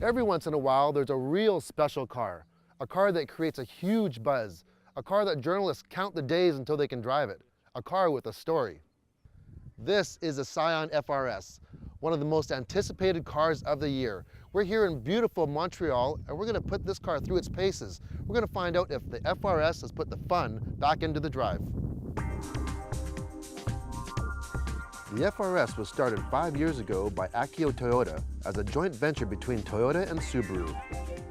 Every once in a while, there's a real special car, a car that creates a huge buzz, a car that journalists count the days until they can drive it, a car with a story. This is a Scion FR-S, one of the most anticipated cars of the year. We're here in beautiful Montreal, and we're going to put this car through its paces. We're going to find out if the FR-S has put the fun back into the drive. The FR-S was started 5 years ago by Akio Toyota as a joint venture between Toyota and Subaru.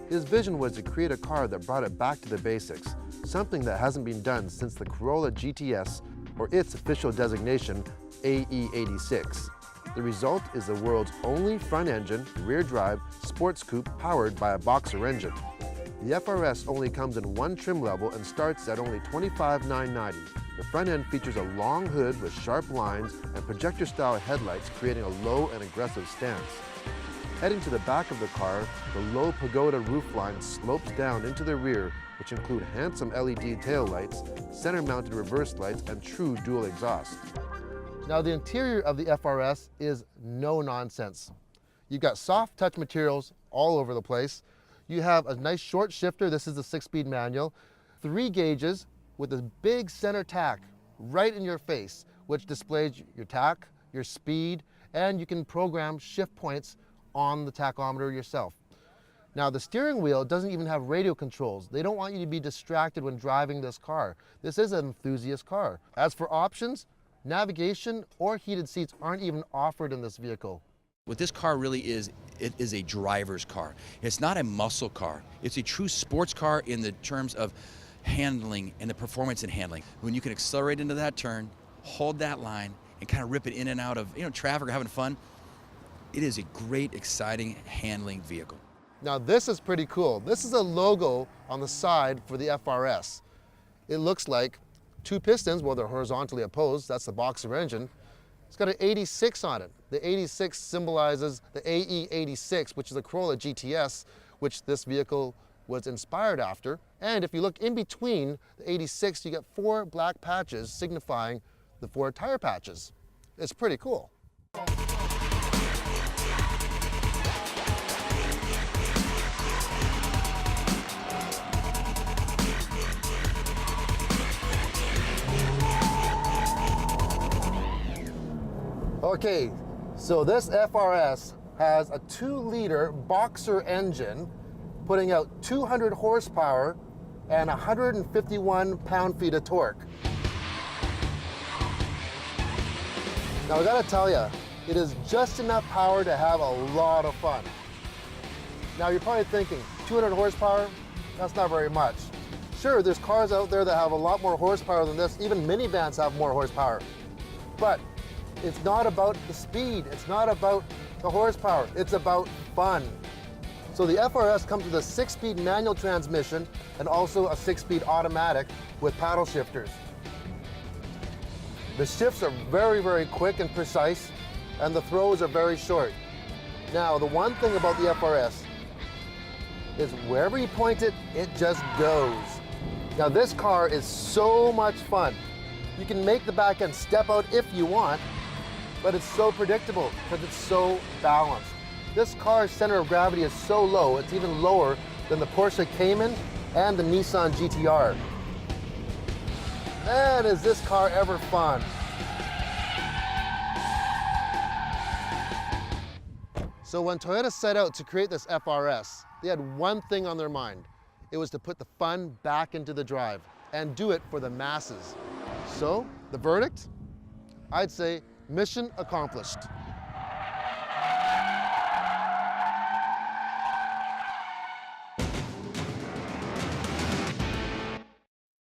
His vision was to create a car that brought it back to the basics, something that hasn't been done since the Corolla GTS, or its official designation, AE86. The result is the world's only front-engine, rear-drive sports coupe powered by a boxer engine. The FR-S only comes in one trim level and starts at only $25,990. The front end features a long hood with sharp lines and projector-style headlights, creating a low and aggressive stance. Heading to the back of the car, the low pagoda roofline slopes down into the rear, which include handsome LED taillights, center-mounted reverse lights, and true dual exhaust. Now, the interior of the FR-S is no nonsense. You've got soft touch materials all over the place. You have a nice short shifter. This is the 6-speed manual. 3 gauges with a big center tack right in your face, which displays your tack, your speed, and you can program shift points on the tachometer yourself. Now, the steering wheel doesn't even have radio controls. They don't want you to be distracted when driving this car. This is an enthusiast car. As for options, navigation or heated seats aren't even offered in this vehicle. What this car really is, it is a driver's car. It's not a muscle car. It's a true sports car in the terms of handling and the performance in handling. When you can accelerate into that turn, hold that line, and kind of rip it in and out of traffic or having fun, it is a great, exciting handling vehicle. Now, this is pretty cool. This is a logo on the side for the FR-S. It looks like 2 pistons, well, they're horizontally opposed. That's the boxer engine. It's got an 86 on it. The 86 symbolizes the AE86, which is a Corolla GTS, which this vehicle was inspired after. And if you look in between the 86, you get 4 black patches signifying the 4 tire patches. It's pretty cool. Okay, so this FR-S has a 2-liter boxer engine, putting out 200 horsepower and 151 pound-feet of torque. Now, I gotta tell you, it is just enough power to have a lot of fun. Now, you're probably thinking, 200 horsepower? That's not very much. Sure, there's cars out there that have a lot more horsepower than this. Even minivans have more horsepower. But it's not about the speed, it's not about the horsepower, it's about fun. So the FR-S comes with a 6-speed manual transmission and also a 6-speed automatic with paddle shifters. The shifts are very, very quick and precise, and the throws are very short. Now, the one thing about the FR-S is wherever you point it, it just goes. Now, this car is so much fun. You can make the back end step out if you want, but it's so predictable because it's so balanced. This car's center of gravity is so low, it's even lower than the Porsche Cayman and the Nissan GT-R. Man, is this car ever fun. So when Toyota set out to create this FR-S, they had one thing on their mind. It was to put the fun back into the drive and do it for the masses. So, the verdict? I'd say mission accomplished.